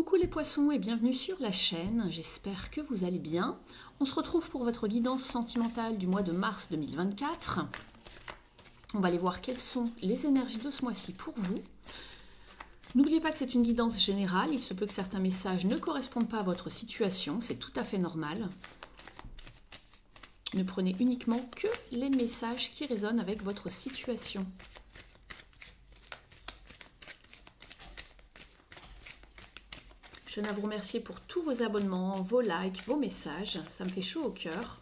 Coucou les poissons et bienvenue sur la chaîne, j'espère que vous allez bien. On se retrouve pour votre guidance sentimentale du mois de mars 2024. On va aller voir quelles sont les énergies de ce mois-ci pour vous. N'oubliez pas que c'est une guidance générale, il se peut que certains messages ne correspondent pas à votre situation, c'est tout à fait normal. Ne prenez uniquement que les messages qui résonnent avec votre situation. Je tiens à vous remercier pour tous vos abonnements, vos likes, vos messages. Ça me fait chaud au cœur.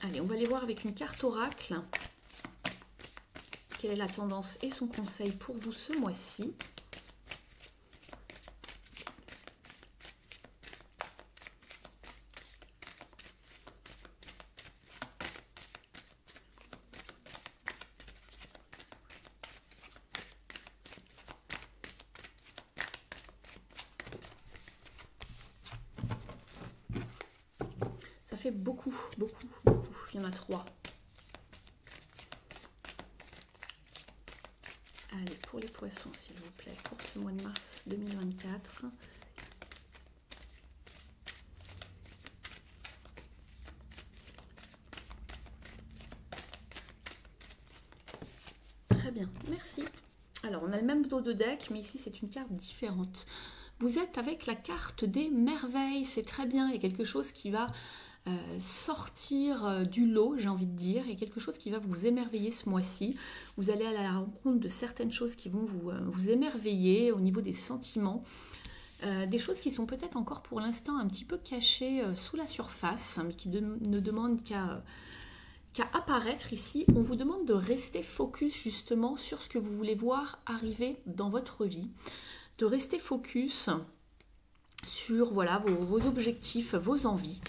Allez, on va aller voir avec une carte oracle. Quelle est la tendance et son conseil pour vous ce mois-ci? Ça fait beaucoup. Il y en a 3. Allez, pour les poissons, s'il vous plaît, pour ce mois de mars 2024. Très bien, merci. Alors, on a le même dos de deck, mais ici, c'est une carte différente. Vous êtes avec la carte des merveilles, c'est très bien. Il y a quelque chose qui va sortir du lot, j'ai envie de dire. Il y a quelque chose qui va vous émerveiller ce mois-ci. Vous allez à la rencontre de certaines choses qui vont vous émerveiller au niveau des sentiments. Des choses qui sont peut-être encore pour l'instant un petit peu cachées sous la surface, mais qui ne demandent qu'à apparaître ici. On vous demande de rester focus justement sur ce que vous voulez voir arriver dans votre vie. De rester focus sur voilà, vos objectifs, vos envies.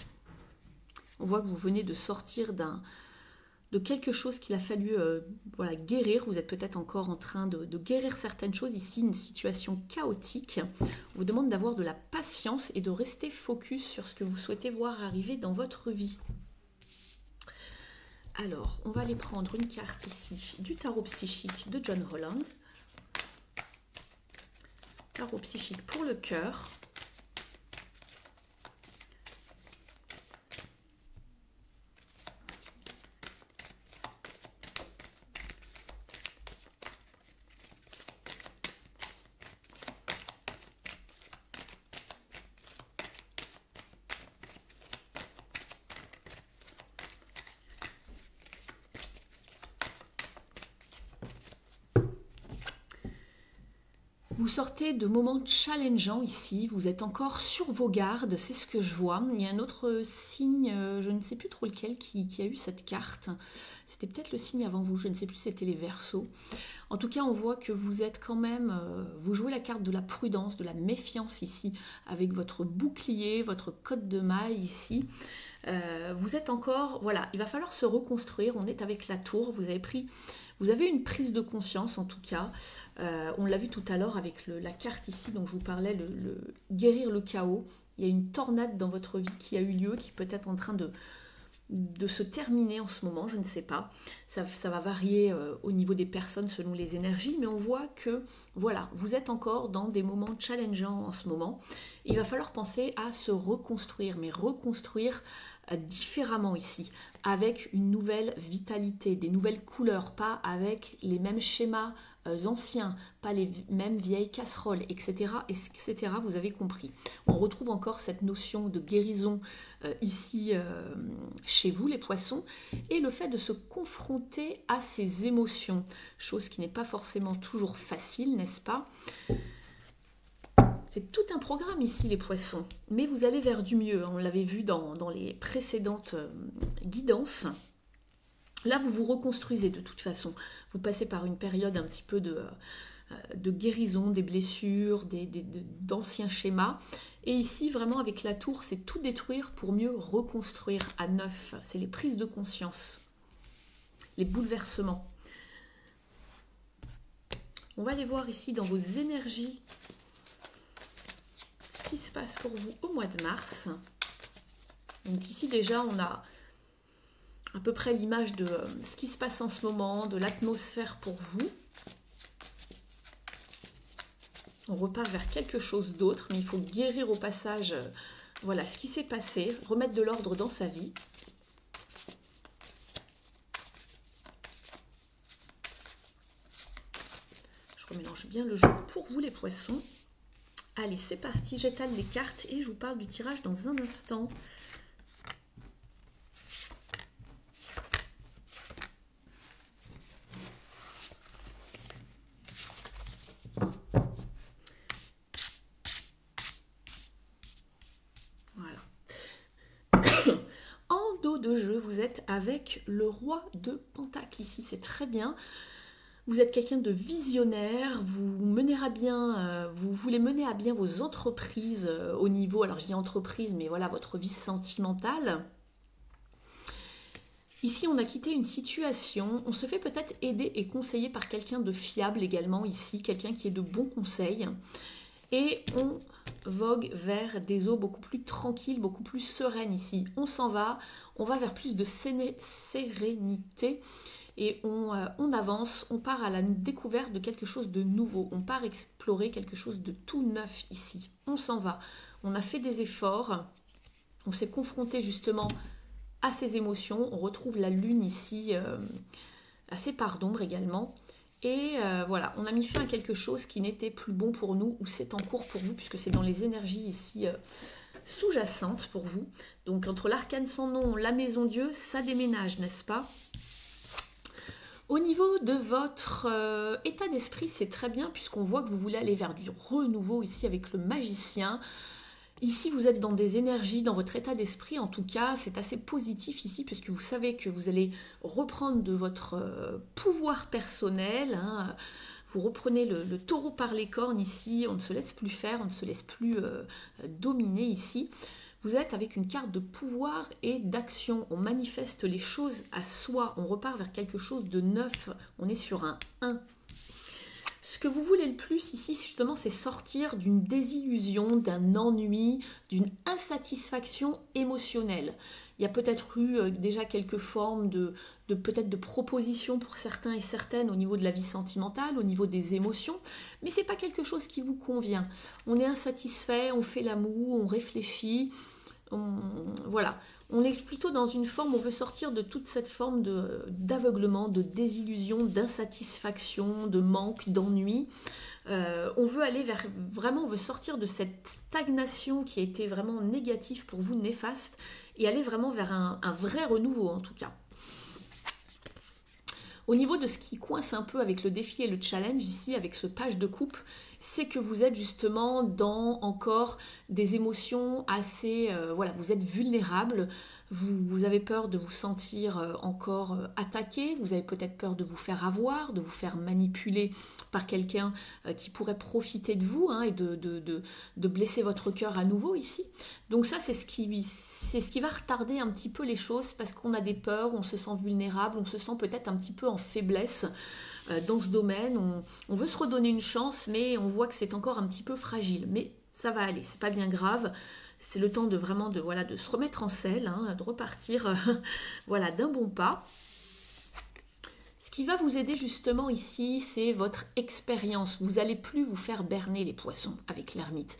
On voit que vous venez de sortir de quelque chose qu'il a fallu voilà, guérir. Vous êtes peut-être encore en train de guérir certaines choses ici, une situation chaotique. On vous demande d'avoir de la patience et de rester focus sur ce que vous souhaitez voir arriver dans votre vie. Alors, on va aller prendre une carte ici du tarot psychique de John Holland. Tarot psychique pour le cœur. Vous sortez de moments challengeants ici, vous êtes encore sur vos gardes, c'est ce que je vois. Il y a un autre signe, je ne sais plus trop lequel, qui a eu cette carte. C'était peut-être le signe avant vous, je ne sais plus si c'était les Verseaux. En tout cas, on voit que vous êtes quand même, vous jouez la carte de la prudence, de la méfiance ici, avec votre bouclier, votre côte de maille ici. Vous êtes encore, voilà, il va falloir se reconstruire, on est avec la tour, vous avez une prise de conscience en tout cas, on l'a vu tout à l'heure avec la carte ici dont je vous parlais, le guérir le chaos. Il y a une tornade dans votre vie qui a eu lieu, qui peut être en train de se terminer en ce moment, je ne sais pas. Ça va varier au niveau des personnes selon les énergies, mais on voit que voilà, vous êtes encore dans des moments challengeants en ce moment. Il va falloir penser à se reconstruire, mais reconstruire différemment ici, avec une nouvelle vitalité, des nouvelles couleurs, pas avec les mêmes schémas anciens, pas les mêmes vieilles casseroles, etc., etc. Vous avez compris. On retrouve encore cette notion de guérison ici chez vous, les poissons, et le fait de se confronter à ces émotions, chose qui n'est pas forcément toujours facile, n'est-ce pas ? C'est tout un programme ici, les poissons, mais vous allez vers du mieux. On l'avait vu dans les précédentes guidances. Là, vous vous reconstruisez de toute façon. Vous passez par une période un petit peu de guérison des blessures, d'anciens schémas. Et ici, vraiment, avec la tour, c'est tout détruire pour mieux reconstruire à neuf. C'est les prises de conscience, les bouleversements. On va aller voir ici dans vos énergies ce qui se passe pour vous au mois de mars. Donc ici, déjà, on a à peu près l'image de ce qui se passe en ce moment, de l'atmosphère pour vous. On repart vers quelque chose d'autre, mais il faut guérir au passage, voilà, ce qui s'est passé, remettre de l'ordre dans sa vie. Je remélange bien le jeu pour vous les poissons. Allez, c'est parti, j'étale les cartes et je vous parle du tirage dans un instant. Voilà. En dos de jeu, vous êtes avec le roi de Pentacle ici, c'est très bien. Vous êtes quelqu'un de visionnaire, vous voulez mener à bien vos entreprises au niveau, alors je dis entreprise, mais voilà, votre vie sentimentale. Ici, on a quitté une situation, on se fait peut-être aider et conseiller par quelqu'un de fiable également ici, quelqu'un qui est de bons conseils. Et on vogue vers des eaux beaucoup plus tranquilles, beaucoup plus sereines ici. On s'en va, on va vers plus de sérénité. Et on avance, on part à la découverte de quelque chose de nouveau. On part explorer quelque chose de tout neuf ici. On s'en va. On a fait des efforts. On s'est confronté justement à ces émotions. On retrouve la lune ici, à ses parts d'ombre également. Et voilà, on a mis fin à quelque chose qui n'était plus bon pour nous ou c'est en cours pour vous puisque c'est dans les énergies ici sous-jacentes pour vous. Donc entre l'arcane sans nom, la maison Dieu, ça déménage, n'est-ce pas ? Au niveau de votre état d'esprit, c'est très bien puisqu'on voit que vous voulez aller vers du renouveau ici avec le magicien. Ici, vous êtes dans des énergies, dans votre état d'esprit, en tout cas, c'est assez positif ici puisque vous savez que vous allez reprendre de votre pouvoir personnel. Hein. Vous reprenez le taureau par les cornes ici, on ne se laisse plus faire, on ne se laisse plus dominer ici. Vous êtes avec une carte de pouvoir et d'action. On manifeste les choses à soi. On repart vers quelque chose de neuf. On est sur un 1. Ce que vous voulez le plus ici, justement, c'est sortir d'une désillusion, d'un ennui, d'une insatisfaction émotionnelle. Il y a peut-être eu déjà quelques formes peut-être de propositions pour certains et certaines au niveau de la vie sentimentale, au niveau des émotions, mais ce n'est pas quelque chose qui vous convient. On est insatisfait, on fait la moue, on réfléchit. Voilà, on est plutôt dans une forme, on veut sortir de toute cette forme d'aveuglement, de désillusion, d'insatisfaction, de manque, d'ennui. On veut aller vers, vraiment, on veut sortir de cette stagnation qui a été vraiment négative pour vous, néfaste, et aller vraiment vers un vrai renouveau en tout cas. Au niveau de ce qui coince un peu avec le défi et le challenge ici, avec ce page de coupe, c'est que vous êtes justement dans encore des émotions assez... voilà, vous êtes vulnérable, vous avez peur de vous sentir encore attaqué, vous avez peut-être peur de vous faire avoir, de vous faire manipuler par quelqu'un qui pourrait profiter de vous hein, et de blesser votre cœur à nouveau ici. Donc ça, c'est ce qui va retarder un petit peu les choses parce qu'on a des peurs, on se sent vulnérable, on se sent peut-être un petit peu en faiblesse dans ce domaine. On veut se redonner une chance, mais on voit que c'est encore un petit peu fragile. Mais ça va aller, c'est pas bien grave. C'est le temps de vraiment de se remettre en selle, hein, de repartir voilà, d'un bon pas. Ce qui va vous aider justement ici, c'est votre expérience. Vous n'allez plus vous faire berner les poissons avec l'ermite.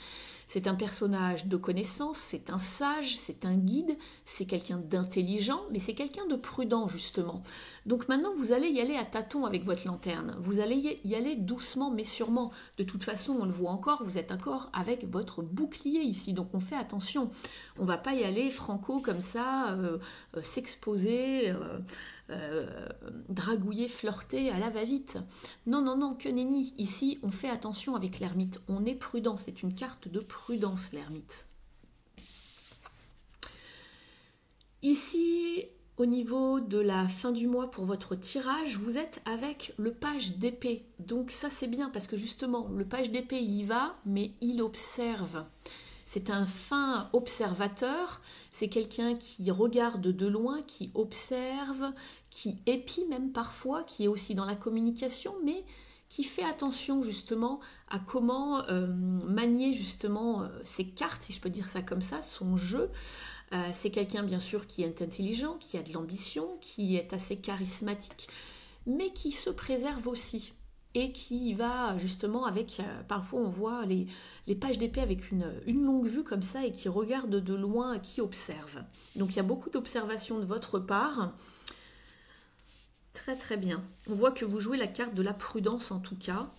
C'est un personnage de connaissance, c'est un sage, c'est un guide, c'est quelqu'un d'intelligent, mais c'est quelqu'un de prudent justement. Donc maintenant, vous allez y aller à tâtons avec votre lanterne. Vous allez y aller doucement mais sûrement. De toute façon, on le voit encore, vous êtes encore avec votre bouclier ici. Donc on fait attention. On ne va pas y aller franco comme ça, s'exposer... dragouiller, flirter à la va-vite. Non, non, non, que nenni. Ici, on fait attention avec l'ermite. On est prudent. C'est une carte de prudence, l'ermite. Ici, au niveau de la fin du mois pour votre tirage, vous êtes avec le page d'épée. Donc ça, c'est bien parce que justement, le page d'épée, il y va, mais il observe. C'est un fin observateur, c'est quelqu'un qui regarde de loin, qui observe, qui épie même parfois, qui est aussi dans la communication, mais qui fait attention justement à comment manier justement ses cartes, si je peux dire ça comme ça, son jeu. C'est quelqu'un bien sûr qui est intelligent, qui a de l'ambition, qui est assez charismatique, mais qui se préserve aussi. et qui va justement avec, parfois on voit les pages d'épée avec une longue vue comme ça et qui regarde de loin, qui observe. Donc il y a beaucoup d'observations de votre part. Très très bien. On voit que vous jouez la carte de la prudence en tout cas.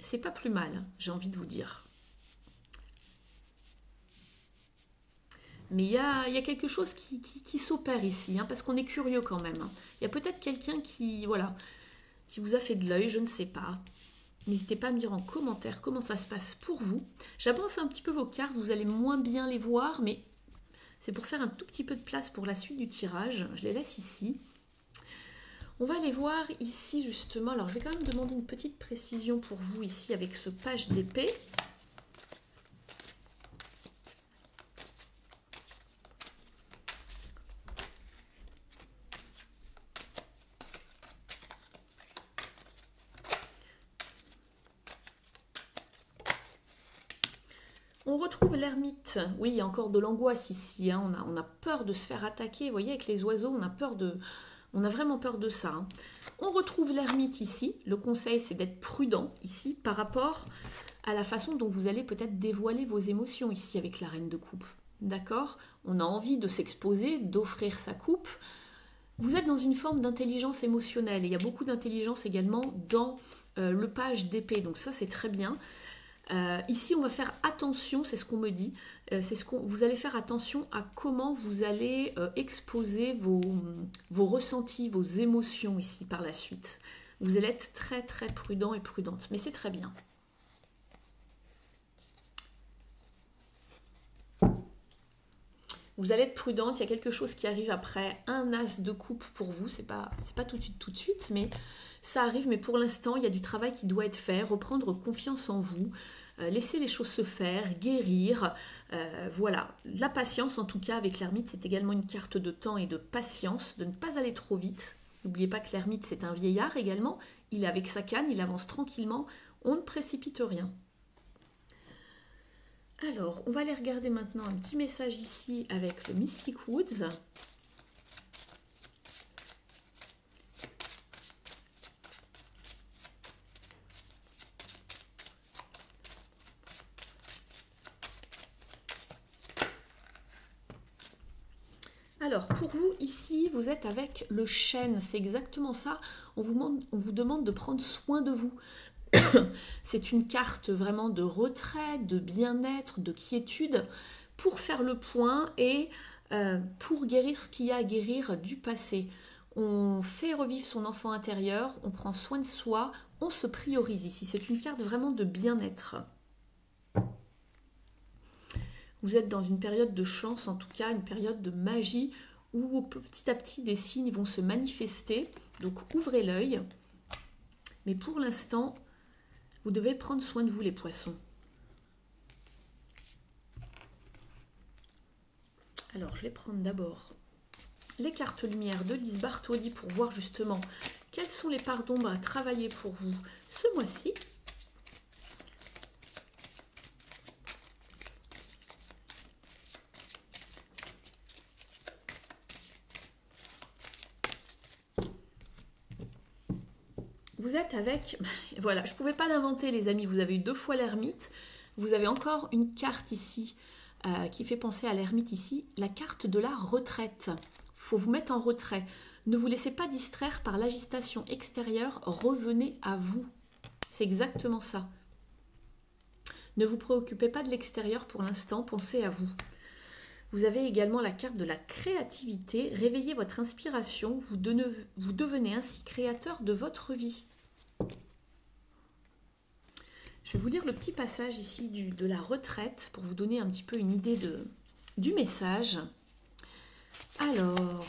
C'est pas plus mal, j'ai envie de vous dire. Mais il y a quelque chose qui s'opère ici, hein, parce qu'on est curieux quand même. Il y a peut-être quelqu'un qui, voilà, qui vous a fait de l'œil, je ne sais pas. N'hésitez pas à me dire en commentaire comment ça se passe pour vous. J'avance un petit peu vos cartes, vous allez moins bien les voir, mais c'est pour faire un tout petit peu de place pour la suite du tirage. Je les laisse ici. On va aller voir ici justement. Alors je vais quand même demander une petite précision pour vous ici avec ce page d'épée. On retrouve l'ermite. Oui, il y a encore de l'angoisse ici. Hein. On a peur de se faire attaquer. Vous voyez, avec les oiseaux, on a vraiment peur de ça. Hein. On retrouve l'ermite ici. Le conseil, c'est d'être prudent ici par rapport à la façon dont vous allez peut-être dévoiler vos émotions ici avec la reine de coupe. D'accord? On a envie de s'exposer, d'offrir sa coupe. Vous êtes dans une forme d'intelligence émotionnelle. Et il y a beaucoup d'intelligence également dans le page d'épée. Donc ça, c'est très bien. Ici, on va faire attention, c'est ce qu'on me dit, vous allez faire attention à comment vous allez exposer vos ressentis, vos émotions ici par la suite. Vous allez être très très prudent et prudente, mais c'est très bien. Vous allez être prudente, il y a quelque chose qui arrive après, un as de coupe pour vous, c'est pas tout de suite, mais ça arrive, mais pour l'instant, il y a du travail qui doit être fait, reprendre confiance en vous, laisser les choses se faire, guérir, voilà. La patience, en tout cas, avec l'ermite, c'est également une carte de temps et de patience, de ne pas aller trop vite. N'oubliez pas que l'ermite, c'est un vieillard également, il est avec sa canne, il avance tranquillement, on ne précipite rien. Alors, on va aller regarder maintenant un petit message ici avec le Mystic Woods. Alors, pour vous, ici, vous êtes avec le chêne, c'est exactement ça. On vous demande de prendre soin de vous. C'est une carte vraiment de retrait, de bien-être, de quiétude, pour faire le point et pour guérir ce qu'il y a à guérir du passé. On fait revivre son enfant intérieur, on prend soin de soi, on se priorise ici. C'est une carte vraiment de bien-être. Vous êtes dans une période de chance, en tout cas une période de magie, où petit à petit des signes vont se manifester. Donc ouvrez l'œil. Mais pour l'instant, vous devez prendre soin de vous les poissons. Alors je vais prendre d'abord les cartes lumière de Lise Bartholdi pour voir justement quelles sont les parts d'ombre à travailler pour vous ce mois-ci. Vous êtes avec, voilà, je ne pouvais pas l'inventer les amis, vous avez eu 2 fois l'ermite, vous avez encore une carte ici qui fait penser à l'ermite ici, la carte de la retraite. Il faut vous mettre en retrait, ne vous laissez pas distraire par l'agitation extérieure, revenez à vous, c'est exactement ça. Ne vous préoccupez pas de l'extérieur pour l'instant, pensez à vous. Vous avez également la carte de la créativité, réveillez votre inspiration, vous devenez ainsi créateur de votre vie. Je vais vous lire le petit passage ici de la retraite pour vous donner un petit peu une idée du message. Alors,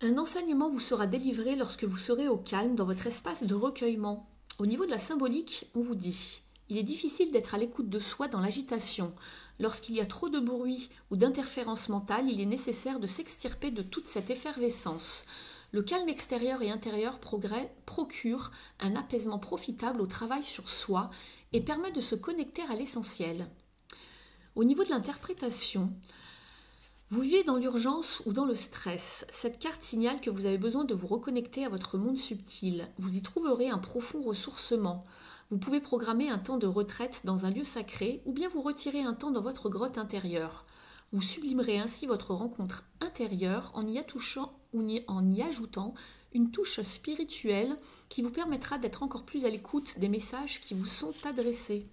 un enseignement vous sera délivré lorsque vous serez au calme dans votre espace de recueillement. Au niveau de la symbolique, on vous dit « Il est difficile d'être à l'écoute de soi dans l'agitation. Lorsqu'il y a trop de bruit ou d'interférences mentales, il est nécessaire de s'extirper de toute cette effervescence. Le calme extérieur et intérieur procure un apaisement profitable au travail sur soi et permet de se connecter à l'essentiel. » Au niveau de l'interprétation, Vous vivez dans l'urgence ou dans le stress. Cette carte signale que vous avez besoin de vous reconnecter à votre monde subtil. Vous y trouverez un profond ressourcement. Vous pouvez programmer un temps de retraite dans un lieu sacré ou bien vous retirer un temps dans votre grotte intérieure. Vous sublimerez ainsi votre rencontre intérieure en y ajoutant une touche spirituelle qui vous permettra d'être encore plus à l'écoute des messages qui vous sont adressés.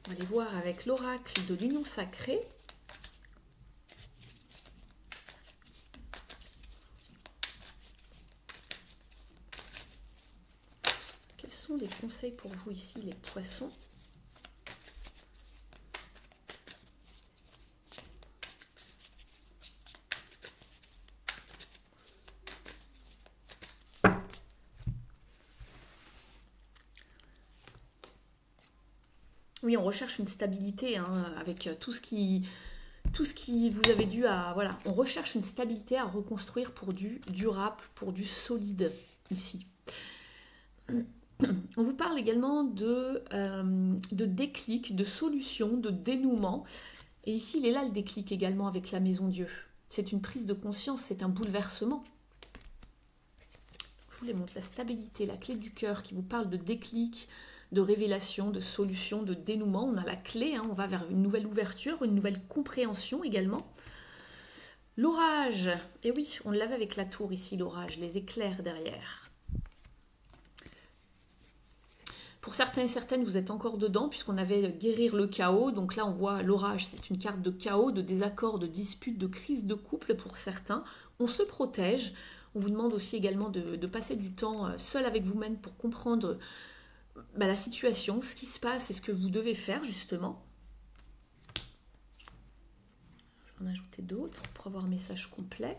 On va aller voir avec l'oracle de l'union sacrée. Quels sont les conseils pour vous ici, les poissons ? Oui, on recherche une stabilité avec tout ce qui vous avez dû à... Voilà, on recherche une stabilité à reconstruire pour du durable, pour du solide ici. On vous parle également de déclic, de solution, de dénouement. Et ici, il est là le déclic également avec la Maison Dieu. C'est une prise de conscience, c'est un bouleversement. Je vous les montre, la stabilité, la clé du cœur qui vous parle de déclic, de révélation, de solution, de dénouement. On a la clé, on va vers une nouvelle ouverture, une nouvelle compréhension également. L'orage, et oui, on l'avait avec la tour ici, l'orage, les éclairs derrière. Pour certains et certaines, vous êtes encore dedans, puisqu'on avait guérir le chaos. Donc là, on voit l'orage, c'est une carte de chaos, de désaccord, de dispute, de crise de couple pour certains. On se protège. On vous demande aussi également de passer du temps seul avec vous-même pour comprendre la situation, ce qui se passe et ce que vous devez faire justement. Je vais en ajouter d'autres pour avoir un message complet.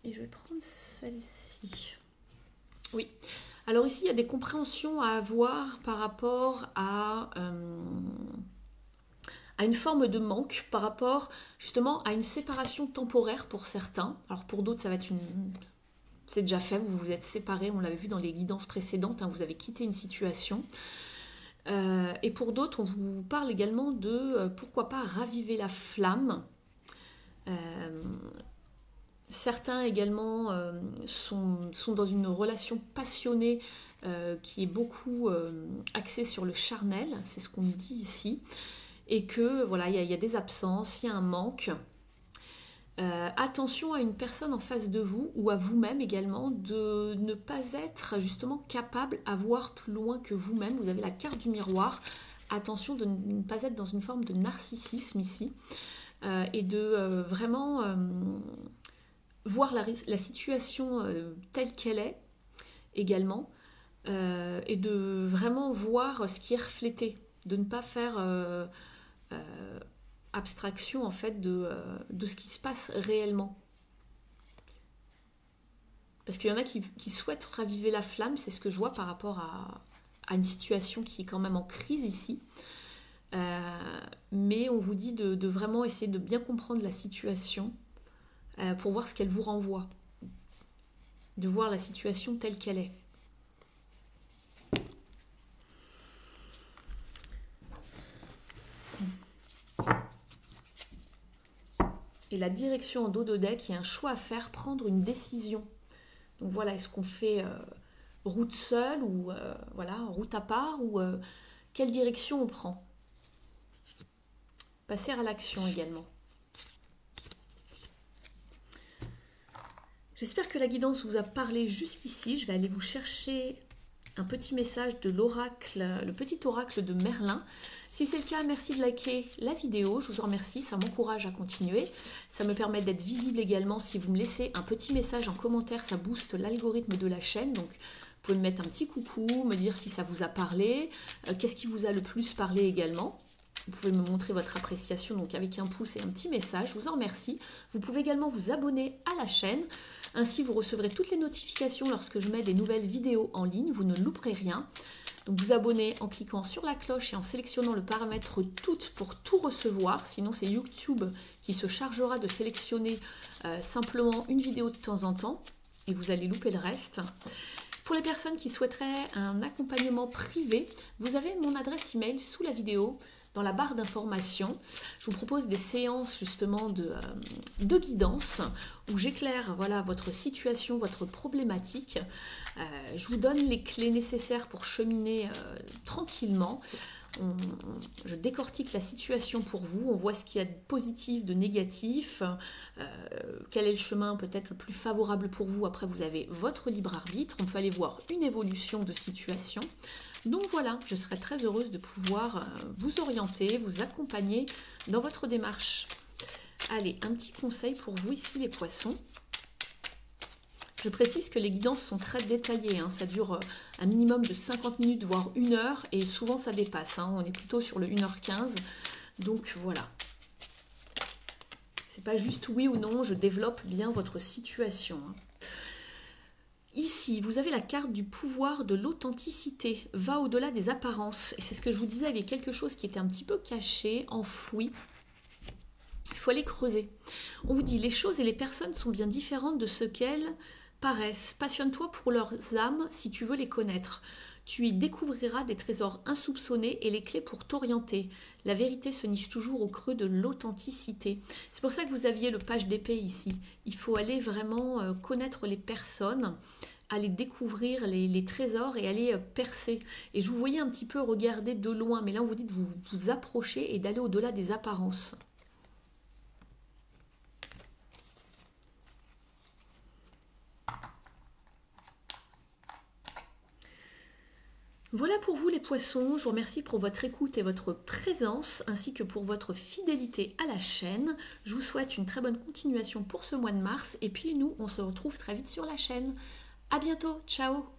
Et je vais prendre celle-ci. Oui. Alors ici, il y a des compréhensions à avoir par rapport à une forme de manque, par rapport justement à une séparation temporaire pour certains. Alors pour d'autres, ça va être c'est déjà fait, vous vous êtes séparés, on l'avait vu dans les guidances précédentes, vous avez quitté une situation. Et pour d'autres, on vous parle également de, pourquoi pas, raviver la flamme. Certains également sont dans une relation passionnée qui est beaucoup axée sur le charnel, c'est ce qu'on nous dit ici, et que voilà, il y a des absences, il y a un manque. Attention à une personne en face de vous ou à vous-même également de ne pas être justement capable à voir plus loin que vous-même. Vous avez la carte du miroir. Attention de ne pas être dans une forme de narcissisme ici et de vraiment voir la situation telle qu'elle est également et de vraiment voir ce qui est reflété, de ne pas faire abstraction en fait de ce qui se passe réellement. Parce qu'il y en a qui souhaitent raviver la flamme, c'est ce que je vois par rapport à une situation qui est quand même en crise ici. Mais on vous dit de vraiment essayer de bien comprendre la situation pour voir ce qu'elle vous renvoie. De voir la situation telle qu'elle est. Et la direction en dos de deck, il y a un choix à faire, prendre une décision. Donc voilà, est-ce qu'on fait route seule ou voilà, route à part ou quelle direction on prend? Passer à l'action également. J'espère que la guidance vous a parlé jusqu'ici. Je vais aller vous chercher un petit message de l'oracle, le petit oracle de Merlin. Si c'est le cas, merci de liker la vidéo, je vous en remercie, ça m'encourage à continuer. Ça me permet d'être visible également. Si vous me laissez un petit message en commentaire, ça booste l'algorithme de la chaîne. Donc vous pouvez me mettre un petit coucou, me dire si ça vous a parlé, qu'est-ce qui vous a le plus parlé également. Vous pouvez me montrer votre appréciation donc avec un pouce et un petit message, je vous en remercie. Vous pouvez également vous abonner à la chaîne, ainsi vous recevrez toutes les notifications lorsque je mets des nouvelles vidéos en ligne, vous ne louperez rien. Donc vous abonnez en cliquant sur la cloche et en sélectionnant le paramètre toutes pour tout recevoir, sinon c'est YouTube qui se chargera de sélectionner simplement une vidéo de temps en temps et vous allez louper le reste. Pour les personnes qui souhaiteraient un accompagnement privé, vous avez mon adresse email sous la vidéo, dans la barre d'informations. Je vous propose des séances justement de guidance où j'éclaire voilà, votre situation, votre problématique. Je vous donne les clés nécessaires pour cheminer tranquillement. Je décortique la situation pour vous, on voit ce qu'il y a de positif, de négatif, quel est le chemin peut-être le plus favorable pour vous. Après, vous avez votre libre arbitre, on peut aller voir une évolution de situation. Donc voilà, je serai très heureuse de pouvoir vous orienter, vous accompagner dans votre démarche. Allez, un petit conseil pour vous ici les poissons. Je précise que les guidances sont très détaillées, hein. Ça dure un minimum de 50 minutes, voire 1 heure, et souvent ça dépasse, hein. On est plutôt sur le 1h15, donc voilà. C'est pas juste oui ou non, je développe bien votre situation, hein. Ici, vous avez la carte du pouvoir de l'authenticité, va au-delà des apparences. Et c'est ce que je vous disais, il y avait quelque chose qui était un petit peu caché, enfoui. Il faut aller creuser. On vous dit, les choses et les personnes sont bien différentes de ce qu'elles paraissent. Passionne-toi pour leurs âmes si tu veux les connaître. Tu y découvriras des trésors insoupçonnés et les clés pour t'orienter. La vérité se niche toujours au creux de l'authenticité. C'est pour ça que vous aviez le page d'épée ici. Il faut aller vraiment connaître les personnes, aller découvrir les trésors et aller percer. Et je vous voyais un petit peu regarder de loin, mais là on vous dit de vous approcher et d'aller au-delà des apparences. Voilà pour vous les poissons, je vous remercie pour votre écoute et votre présence, ainsi que pour votre fidélité à la chaîne. Je vous souhaite une très bonne continuation pour ce mois de mars, et puis nous, on se retrouve très vite sur la chaîne. À bientôt, ciao!